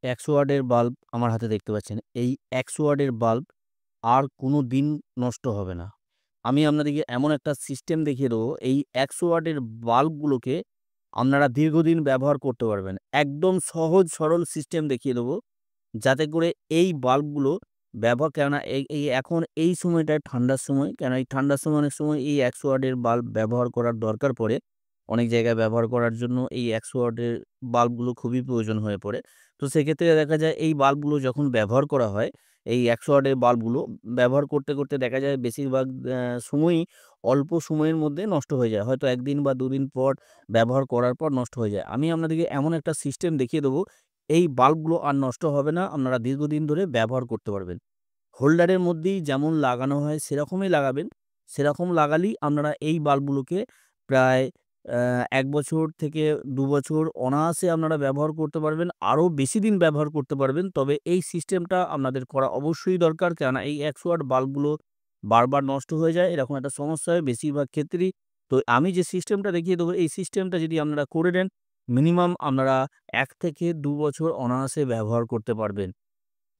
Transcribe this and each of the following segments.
100 ওয়াটের বাল্ব আমার হাতে দেখতে পাচ্ছেন। এই 100 ওয়াটের বাল্ব আর কোনো দিন নষ্ট হবে না। আমি আপনাদেরকে এমন একটা সিস্টেম দেখিয়ে দেবো, এই 100 ওয়াটের বাল্বগুলোকে আপনারা দীর্ঘদিন ব্যবহার করতে পারবেন। একদম সহজ সরল সিস্টেম দেখিয়ে দেবো, যাতে করে এই বাল্বগুলো কেননা এই এখন এই সময়টায় ঠান্ডার সময়, কেন এই ঠান্ডার সময় অনেক সময় এই 100 ওয়াটের বাল্ব ব্যবহার করার দরকার পড়ে। অনেক জায়গায় ব্যবহার করার জন্য এই 100 ওয়াটের বাল্বগুলো খুবই প্রয়োজন হয়ে পড়ে। তো সেক্ষেত্রে দেখা যায় এই বাল্বগুলো যখন ব্যবহার করা হয়, এই 100 ওয়াটের বাল্বগুলো ব্যবহার করতে, করতে দেখা যায় বেশিরভাগ সময়ই অল্প সময়ের মধ্যে নষ্ট হয়ে যায়। হয়তো ১ দিন বা ২ দিন পর ব্যবহার করার পর নষ্ট হয়ে যায়। আমি আপনাদেরকে এমন একটা সিস্টেম দেখিয়ে দেবো, এই বাল্বগুলো আর নষ্ট হবে না। আপনারা দীর্ঘদিন ধরে ব্যবহার করতে পারবেন। হোল্ডারের মধ্যেই যেমন লাগানো হয় সেরকমই লাগাবেন। সেরকম লাগালেই আপনারা এই বাল্বগুলোকে প্রায় ১ বছর থেকে ২ বছর অনায়াসে আপনারা ব্যবহার করতে পারবেন। আরও বেশি দিন ব্যবহার করতে পারবেন। তবে এই সিস্টেমটা আপনাদের করা অবশ্যই দরকার। কেননা এই ১০০ ওয়াট বাল্বগুলো বারবার নষ্ট হয়ে যায়। এরকম একটা সমস্যা হয় বেশিরভাগ ক্ষেত্রেই। তো আমি যে সিস্টেমটা দেখিয়ে দেবো, এই সিস্টেমটা যদি আপনারা করে নেন, মিনিমাম আপনারা ১ থেকে ২ বছর অনায়াসে ব্যবহার করতে পারবেন।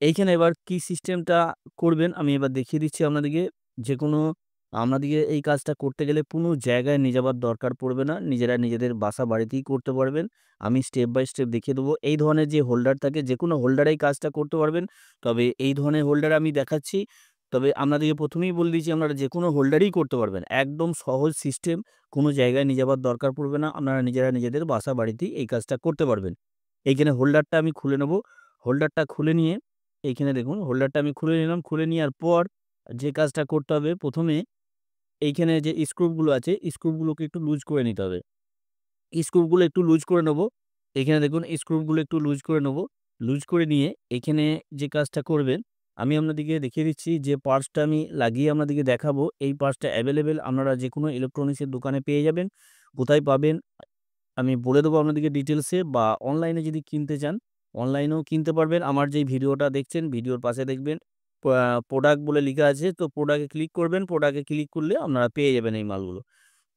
এইখানে এবার কি সিস্টেমটা করবেন আমি এবার দেখিয়ে দিচ্ছি আপনাদেরকে। যেকোনো আপনাদেরকে এই কাজটা করতে গেলে কোনো জায়গায় নিয়ে যাবার দরকার পড়বে না। নিজেরা নিজেদের বাসা বাড়িতেই করতে পারবেন। আমি স্টেপ বাই স্টেপ দেখিয়ে দেবো। এই ধরনের যে হোল্ডার থাকে যেকোনো হোল্ডারেই কাজটা করতে পারবেন। তবে এই ধরনের হোল্ডার আমি দেখাচ্ছি। তবে আপনাদেরকে ১ম এই বলে দিয়েছি আপনারা যেকোনো হোল্ডারেই করতে পারবেন। একদম সহজ সিস্টেম। কোনো জায়গায় নিয়ে যাবার দরকার পড়বে না। আপনারা নিজেরা নিজেদের বাসা বাড়িতেই এই কাজটা করতে পারবেন। এইখানে হোল্ডারটা আমি খুলে নেব। হোল্ডারটা খুলে নিয়ে এইখানে দেখুন হোল্ডারটা আমি খুলে নিলাম। খুলে নেওয়ার পর যে কাজটা করতে হবে, ১ম এ এইখানে যে স্ক্রুগুলো আছে, স্ক্রুগুলোকে একটু লুজ করে নিতে হবে। স্ক্রুগুলো একটু লুজ করে নেব। এখানে দেখুন স্ক্রুগুলো একটু লুজ করে নেব। লুজ করে নিয়ে এখানে যে কাজটা করবেন, আমি আপনাদেরকে দেখিয়ে দিচ্ছি যে পার্টসটা আমি লাগিয়ে আপনাদেরকে দেখাবো। এই পার্টসটা এভেইলেবল আপনারা যেকোনো ইলেকট্রনিক্সের দোকানে পেয়ে যাবেন। কোথায় পাবেন আমি বলে দেবো আপনাদেরকে ডিটেলসে, বা অনলাইনে যদি কিনতে চান, অনলাইনেও কিনতে পারবেন। আমার যেই ভিডিওটা দেখছেন, ভিডিওর পাশে দেখবেন প্রোডাক্ট বলে লিখা আছে। তো প্রোডাক্টে ক্লিক করবেন। প্রোডাক্টে ক্লিক করলে আপনারা পেয়ে যাবেন এই মালগুলো।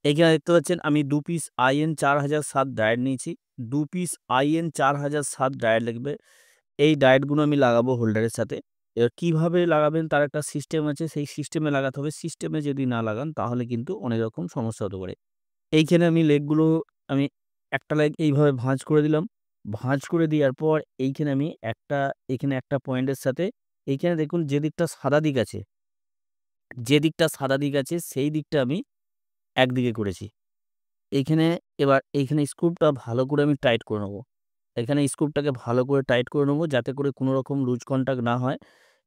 এইখানে দেখতে পাচ্ছেন আমি ২ পিস IN ৪০০৭ ডায়োড নিয়েছি। ২ পিস IN ৪০০৭ ডায়োড লাগবে। এই ডায়োডগুলো আমি লাগাবো হোল্ডারের সাথে। এবার কিভাবে লাগাবেন তার একটা সিস্টেম আছে। সেই সিস্টেমে লাগাতে হবে। সিস্টেমে যদি না লাগান তাহলে কিন্তু অনেক রকম সমস্যা হতে পারে। এইখানে আমি লেগগুলো আমি একটা লেগ এইভাবে ভাঁজ করে দিলাম। ভাঁজ করে দেওয়ার পর এইখানে আমি এখানে একটা পয়েন্টের সাথে এইখানে দেখুন যে দিকটা সাদা দিক আছে সেই দিকটা আমি একদিকে করেছি। এইখানে এইখানে স্ক্রুটা ভালো করে আমি টাইট করে নেব। এখানে স্ক্রুটাকে ভালো করে টাইট করে নেব যাতে করে কোনো রকম লুজ কনট্যাক্ট না হয়।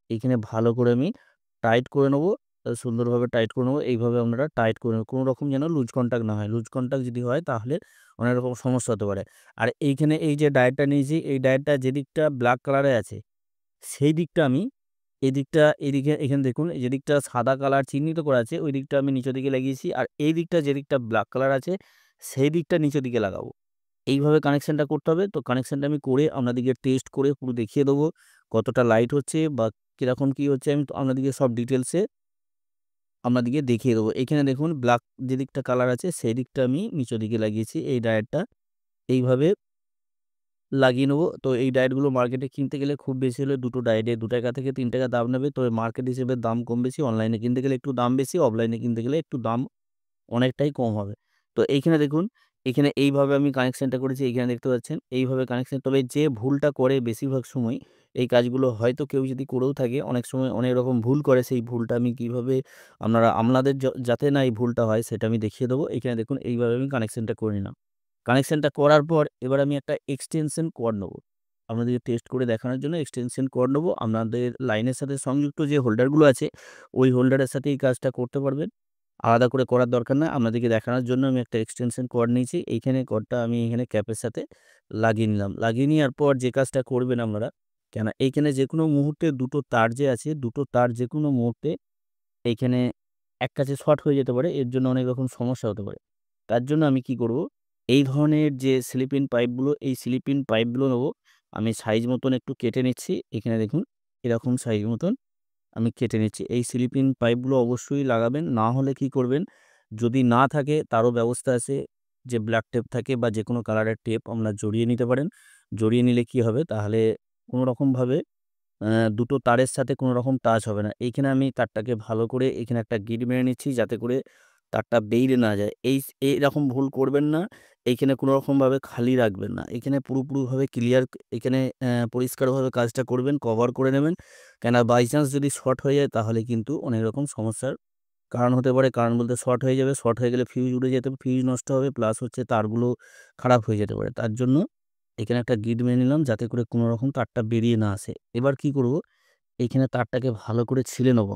এইখানে ভালো করে আমি টাইট করে নেব। সুন্দরভাবে টাইট করে নেব। এইভাবে আপনারা টাইট করে নেবেন। কোনো রকম যেন লুজ কনট্যাক্ট না হয়। লুজ কনট্যাক্ট যদি হয় তাহলে অনেক রকম সমস্যা হতে পারে। আর এইখানে এই যে ডায়োডটা নিয়েছি, এই ডায়োডটা যেদিকটা ব্লাক কালারে আছে, সেই দিকটা আমি এখানে দেখুন এই যেদিকটা সাদা কালার চিহ্নিত করা আছে, ওই দিকটা আমি নিচের দিকে লাগিয়েছি। আর এই দিকটা যেদিকটা ব্লাক কালার আছে, সেই দিকটা নিচের দিকে লাগাবো। এইভাবে কানেকশনটা করতে হবে। তো কানেকশনটা আমি করে আপনাদেরকে টেস্ট করে পুরো দেখিয়ে দেবো। কতটা লাইট হচ্ছে বা কিরকম কি হচ্ছে আমি আপনাদেরকে সব ডিটেইলসে আপনাদেরকে দেখিয়ে দেবো। এখানে দেখুন ব্লাক যেদিকটা কালার আছে সেই দিকটা আমি নিচের দিকে লাগিয়েছি এই ডায়োডটা। এইভাবে লাগিয়ে নেবো। তো এই ডায়োডগুলো মার্কেটে কিনতে গেলে খুব বেশি হলে দুটো ডায়োডে ৳২ থেকে ৳৩ দাম নেবে। তবে মার্কেট হিসেবে দাম কম বেশি। অনলাইনে কিনতে গেলে একটু দাম বেশি, অফলাইনে কিনতে গেলে একটু দাম অনেকটাই কম হবে। তো এইখানে দেখুন, এখানে এইভাবে আমি কানেকশনটা করেছি। এইখানে দেখতে পাচ্ছেন এইভাবে কানেকশন। তবে যে ভুলটা করে বেশিরভাগ সময় এই কাজগুলো হয়তো কেউ যদি করেও থাকে, অনেক সময় অনেক রকম ভুল করে। সেই ভুলটা আমি কিভাবে আপনাদের যাতে না এই ভুলটা হয় সেটা আমি দেখিয়ে দেবো। এখানে দেখুন এইভাবে আমি কানেকশনটা করে নিলাম। কানেকশনটা করার পর এবার আমি একটা এক্সটেনশন কর্ড নেবো। আপনাদেরকে টেস্ট করে দেখানোর জন্য এক্সটেনশন কর্ড নেবো। আপনাদের লাইনের সাথে সংযুক্ত যে হোল্ডারগুলো আছে, ওই হোল্ডারের সাথে এই কাজটা করতে পারবেন। আলাদা করে করার দরকার নাই। আপনাদেরকে দেখানোর জন্য আমি একটা এক্সটেনশন কর্ড নিয়েছি। এইখানে কর্ডটা আমি এখানে ক্যাপের সাথে লাগিয়ে নিলাম। লাগিয়ে নেওয়ার পর যে কাজটা করবেন আপনারা, এইখানে যেকোনো মুহূর্তে দুটো তার যে আছে, দুটো তার যেকোনো মুহূর্তে এইখানে এক কাছে শর্ট হয়ে যেতে পারে। এর জন্য অনেক রকম সমস্যা হতে পারে। তার জন্য আমি কি করব, এই ধরনের যে স্লিপ-ইন পাইপগুলো, এই স্লিপ-ইন পাইপগুলো নেবো। আমি সাইজ মতন একটু কেটে নিচ্ছি। এখানে দেখুন এরকম সাইজ মতন আমি কেটে নিচ্ছি। এই স্লিপ-ইন পাইপগুলো অবশ্যই লাগাবেন। না হলে কি করবেন, যদি না থাকে তারও ব্যবস্থা আছে। যে ব্ল্যাক টেপ থাকে বা যেকোনো কালারের টেপ আপনারা জড়িয়ে নিতে পারেন। জড়িয়ে নিলে কি হবে তাহলে কোনো রকমভাবে দুটো তারের সাথে কোনো রকম টাচ হবে না। এইখানে আমি তারটাকে ভালো করে এখানে একটা গিঁট মেরে নিচ্ছি যাতে করে তারটা বেইরে না যায়। এইরকম ভুল করবেন না। এইখানে কোনো রকমভাবে খালি রাখবেন না। এখানে পুরোপুরিভাবে ক্লিয়ার এখানে পরিষ্কারভাবে কাজটা করবেন, কভার করে নেবেন। কেননা বাই চান্স যদি শর্ট হয়ে যায় তাহলে কিন্তু অনেক রকম সমস্যার কারণ হতে পারে। কারণ বলতে শর্ট হয়ে যাবে। শর্ট হয়ে গেলে ফিউজ উড়ে যেতে ফিউজ নষ্ট হবে প্লাস হচ্ছে তারগুলো খারাপ হয়ে যেতে পারে। তার জন্য এখানে একটা গিঁট মেরে নিলাম যাতে করে কোনো রকম তারটা বেরিয়ে না আসে। এবার কি করব? এইখানে তারটাকে ভালো করে ছিলে নেব।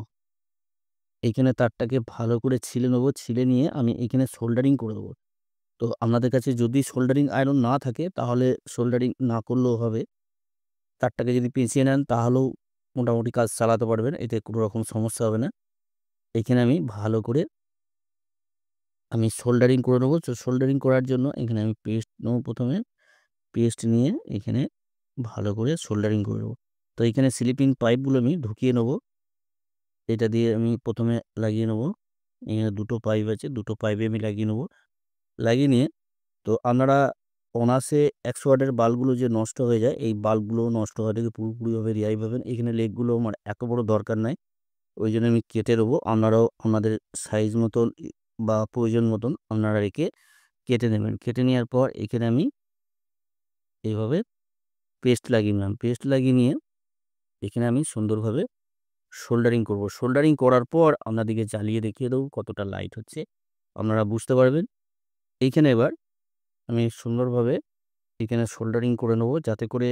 এইখানে তারটাকে ভালো করে ছিলে নেব। ছিলে নিয়ে আমি এইখানে সোল্ডারিং করে দেবো। তো আপনাদের কাছে যদি সোল্ডারিং আয়রন না থাকে তাহলে সোল্ডারিং না করলেও হবে। তারটাকে যদি পেঁচিয়ে নেন তাহলেও মোটামুটি কাজ চালাতে পারবেন। এতে কোনো রকম সমস্যা হবে না। এখানে আমি ভালো করে সোল্ডারিং করে নেব। তো সোল্ডারিং করার জন্য এখানে আমি পেস্ট নেব প্রথমে। পেস্ট নিয়ে এখানে ভালো করে সোল্ডারিং করে নেব। তো এখানে স্লিপিং পাইপগুলো আমি ঢুকিয়ে নেব। এটা দিয়ে আমি প্রথমে লাগিয়ে নেব। এখানে দুটো পাইপ আছে, দুটো পাইপে আমি লাগিয়ে নেব। লাগিয়ে নিয়ে তো আপনারা অনায়াসে ১০০ ওয়াটের বাল্বগুলো যে নষ্ট হয়ে যায়, এই বাল্বগুলো নষ্ট হওয়া থেকে পুরোপুরিভাবে রেহাই পাবেন। এখানে লেগগুলো আমার এত বড় দরকার নাই। ওইজন্য আমি কেটে দেবো। আপনারাও আপনাদের সাইজ মতন বা প্রয়োজন মতন আপনারা রেখে কেটে নেবেন। কেটে নেওয়ার পর এখানে আমি এইভাবে পেস্ট লাগিয়ে নিলাম। পেস্ট লাগিয়ে নিয়ে এখানে আমি সুন্দরভাবে সোল্ডারিং করব। সোল্ডারিং করার পর আপনাদেরকে জ্বালিয়ে দেখিয়ে দেবো কতটা লাইট হচ্ছে। আপনারা বুঝতে পারবেন। এইখানে এবার আমি সুন্দরভাবে এখানে সোল্ডারিং করে নেব যাতে করে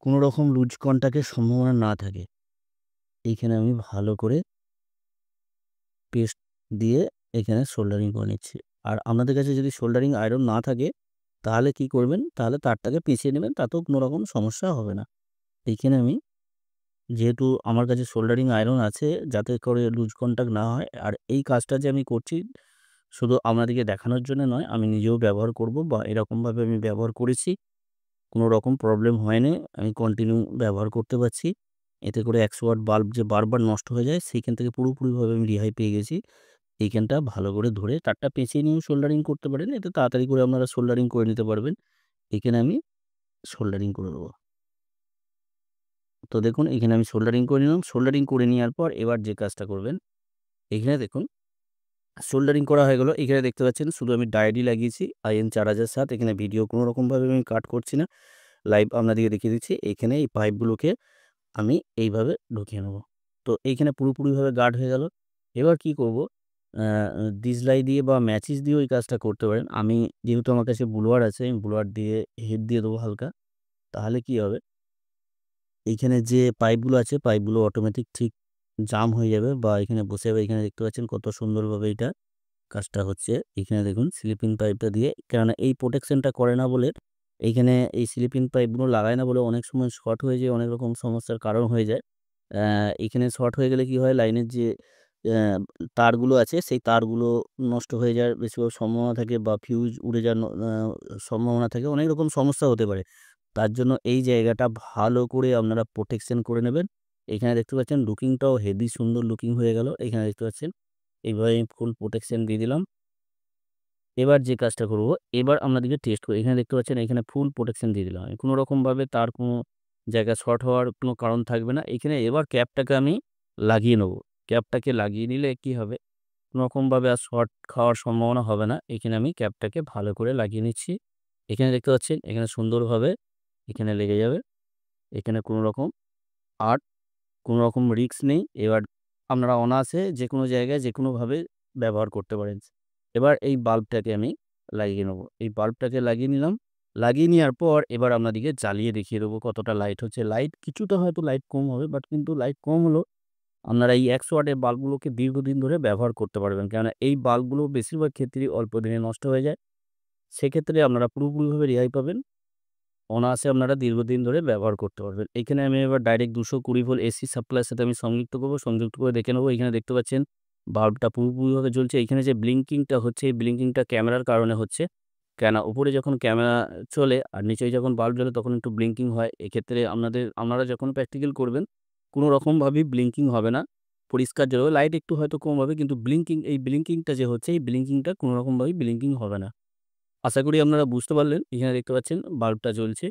কোনো রকম লুজ কন্টাক্টের সম্ভাবনা না থাকে। এইখানে আমি ভালো করে পেস্ট দিয়ে এখানে সোল্ডারিং করে নিচ্ছি। আর আপনাদের কাছে যদি সোল্ডারিং আয়রন না থাকে তাহলে কি করবেন? তাহলে তারটাকে পেঁচিয়ে নেবেন, তাতেও কোনো রকম সমস্যা হবে না। এইখানে আমি যেহেতু আমার কাছে সোল্ডারিং আয়রন আছে যাতে করে লুজ কন্টাক্ট না হয়। আর এই কাজটা যে আমি করছি শুধু আপনাদেরকে দেখানোর জন্য নয়, আমি নিজেও ব্যবহার করব বা এরকমভাবে আমি ব্যবহার করেছি। কোনো রকম প্রবলেম হয়নি। আমি কন্টিনিউ ব্যবহার করতে পারছি। এতে করে ১০০ ওয়াট বাল্ব যে বারবার নষ্ট হয়ে যায় সেইখান থেকে পুরোপুরিভাবে আমি রেহাই পেয়ে গেছি। এইখানটা ভালো করে ধরে তারটা পেঁচিয়ে নিয়েও সোল্ডারিং করতে পারেন। এতে তাড়াতাড়ি করে আপনারা সোল্ডারিং করে নিতে পারবেন। এখানে আমি সোল্ডারিং করে দেবো। তো দেখুন এখানে আমি সোল্ডারিং করে নিলাম। সোল্ডারিং করে নেওয়ার পর এবার যে কাজটা করবেন, এখানে দেখুন সোল্ডারিং করা হয়ে গেল। এখানে দেখতে পাচ্ছেন শুধু আমি ডায়োডই লাগিয়েছি IN4007। এখানে ভিডিও কোনো রকমভাবে আমি কাট করছি না। লাইভ আপনাদেরকে দেখিয়ে দিচ্ছি। এখানে এই পাইপগুলোকে আমি এইভাবে ঢুকিয়ে নেব। তো এইখানে পুরোপুরিভাবে গার্ড হয়ে গেল। এবার কি করব? আ দিজলাই দিয়ে বা ম্যাচিস দিয়েও এই কাজটা করতে পারেন। আমি যেহেতু আমার কাছে ব্লোয়ার আছে, আমি ব্লোয়ার দিয়ে হিট দিয়ে দেবো হালকা। তাহলে কি হবে? এইখানে যে পাইপগুলো আছে, পাইপগুলো অটোমেটিক ঠিক জাম হয়ে যাবে বা এখানে বসে যাবে। এখানে দেখতে পাচ্ছেন কত সুন্দরভাবে এটা কাজটা হচ্ছে। এখানে দেখুন স্লিপিং পাইপটা দিয়ে, কেননা এই প্রোটেকশনটা করে না বলে এইখানে এই স্লিপিং পাইপগুলো লাগায় না বলে অনেক সময় শর্ট হয়ে যায়, অনেক রকম সমস্যার কারণ হয়ে যায়। এখানে শর্ট হয়ে গেলে কি হয়, লাইনের যে অ্যা তারগুলো আছে সেই তারগুলো নষ্ট হয়ে যাওয়ার বেশিরভাগ সম্ভাবনা থাকে বা ফিউজ উড়ে যাওয়ার সম্ভাবনা থাকে। অনেক রকম সমস্যা হতে পারে। তার জন্য এই জায়গাটা ভালো করে আপনারা প্রোটেকশন করে নেবেন। এখানে দেখতে পাচ্ছেন লুকিংটাও হেভি সুন্দর লুকিং হয়ে গেল। এখানে দেখতে পাচ্ছেন এইভাবে আমি ফুল প্রোটেকশন দিয়ে দিলাম। এবার যে কাজটা করব, এবার আপনাদেরকে টেস্ট করে এখানে দেখতে পাচ্ছেন এখানে ফুল প্রোটেকশন দিয়ে দিলাম। আমি কোনো রকমভাবে তার কোনো জায়গা শর্ট হওয়ার কোনো কারণ থাকবে না। এখানে এবার ক্যাপটাকে আমি লাগিয়ে নেব। ক্যাপটাকে লাগিয়ে নিলে কি হবে? কোনো রকমভাবে আর শর্ট খাওয়ার সম্ভাবনা হবে না। এখানে আমি ক্যাপটাকে ভালো করে লাগিয়ে নিচ্ছি। এখানে দেখতে পাচ্ছেন এখানে সুন্দরভাবে এখানে লেগে যাবে। এখানে কোনো রকম আর কোনো রকম রিস্ক নেই। এবার আপনারা অনায়াসে যেকোনো জায়গায় যেকোনোভাবে ব্যবহার করতে পারেন। এবার এই বাল্বটাকে আমি লাগিয়ে নেব। এই বাল্বটাকে লাগিয়ে নিলাম। লাগিয়ে নেওয়ার পর এবার আপনাদেরকে জ্বালিয়ে দেখিয়ে দেবো কতটা লাইট হচ্ছে। লাইট কিছুটা হয়তো লাইট কম হবে, বাট কিন্তু লাইট কম হলেও আপনারা এই ১০০ ওয়াটের বাল্বগুলোকে দীর্ঘদিন ধরে ব্যবহার করতে পারবেন। কেননা এই বাল্বগুলো বেশিরভাগ ক্ষেত্রেই অল্প দিনে নষ্ট হয়ে যায়। সেক্ষেত্রে আপনারা পুরোপুরিভাবে রেহাই পাবেন। অনায়াসে আপনারা দীর্ঘদিন ধরে ব্যবহার করতে পারবেন। এখানে আমি এবার ডাইরেক্ট ২২০ ভোল্ট এসি সাপ্লাইয়ের সাথে আমি সংযুক্ত করব। সংযুক্ত করে দেখে নেব। এখানে দেখতে পাচ্ছেন বাল্বটা পুরোপুরিভাবে জ্বলছে। এখানে যে ব্লিঙ্কিংটা হচ্ছে, এই ব্লিঙ্কিংটা ক্যামেরার কারণে হচ্ছে। কেননা উপরে যখন ক্যামেরা চলে আর নিচে যখন বাল্ব জ্বলে তখন একটু ব্লিঙ্কিং হয়। এক্ষেত্রে আপনারা যখন প্র্যাকটিক্যাল করবেন কোনো রকমভাবেই ব্লিঙ্কিং হবে না। পরিষ্কার জ্বলবে। লাইট একটু হয়তো কম হবে কিন্তু এই ব্লিঙ্কিংটা যে হচ্ছে এই ব্লিঙ্কিংটা কোনো রকমভাবেই ব্লিঙ্কিং হবে না। আশা করি আপনারা বুঝতে পারলেন। এখানে দেখতে পাচ্ছেন বাল্বটা জ্বলছে।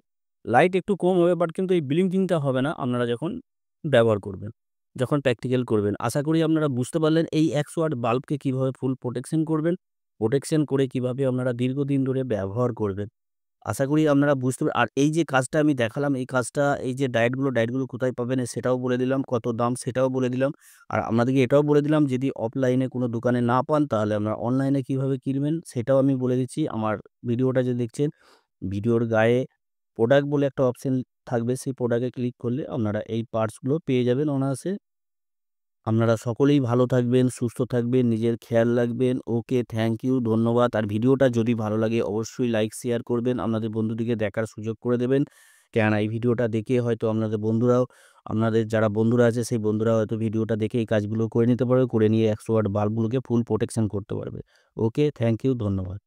লাইট একটু কম হবে, বাট কিন্তু এই ব্লিঙ্কিংটা হবে না আপনারা যখন ব্যবহার করবেন, যখন প্র্যাকটিক্যাল করবেন। আশা করি আপনারা বুঝতে পারলেন এই 100 ওয়াট বাল্বকে কিভাবে ফুল প্রোটেকশন করবেন, প্রোটেকশন করে কিভাবে আপনারা দীর্ঘদিন ধরে ব্যবহার করবেন। আশা করি আপনারা বুঝতে আর এই যে কাজটা আমি দেখালাম, এই কাজটা, এই যে ডায়েটগুলো কোথায় পাবেন সেটাও বলে দিলাম, কত দাম সেটাও বলে দিলাম। আর আপনাদেরকে এটাও বলে দিলাম, যদি অফলাইনে কোনো দোকানে না পান তাহলে আপনারা অনলাইনে কিভাবে কিনবেন সেটাও আমি বলে দিচ্ছি। আমার ভিডিওটা যে দেখছেন, ভিডিওর গায়ে প্রোডাক্ট বলে একটা অপশন থাকবে, সেই প্রোডাক্টে ক্লিক করলে আপনারা এই পার্টসগুলো পেয়ে যাবেন অনায়াসে। আপনারা সকলেই ভালো থাকবেন, সুস্থ থাকবেন, নিজের খেয়াল রাখবেন। ওকে, থ্যাংক ইউ, ধন্যবাদ। আর ভিডিওটা যদি ভালো লাগে অবশ্যই লাইক, শেয়ার করবেন। আপনাদের বন্ধুদেরকে দেখার সুযোগ করে দেবেন। কেননা এই ভিডিওটা দেখে হয়তো আপনাদের বন্ধুরাও, আপনাদের যারা বন্ধুরা আছে সেই বন্ধুরা হয়তো ভিডিওটা দেখে এই কাজগুলো করে নিতে পারবে, করে নিয়ে 100 ওয়াট বাল্বগুলোকে ফুল প্রোটেকশন করতে পারবে। ওকে, থ্যাংক ইউ, ধন্যবাদ।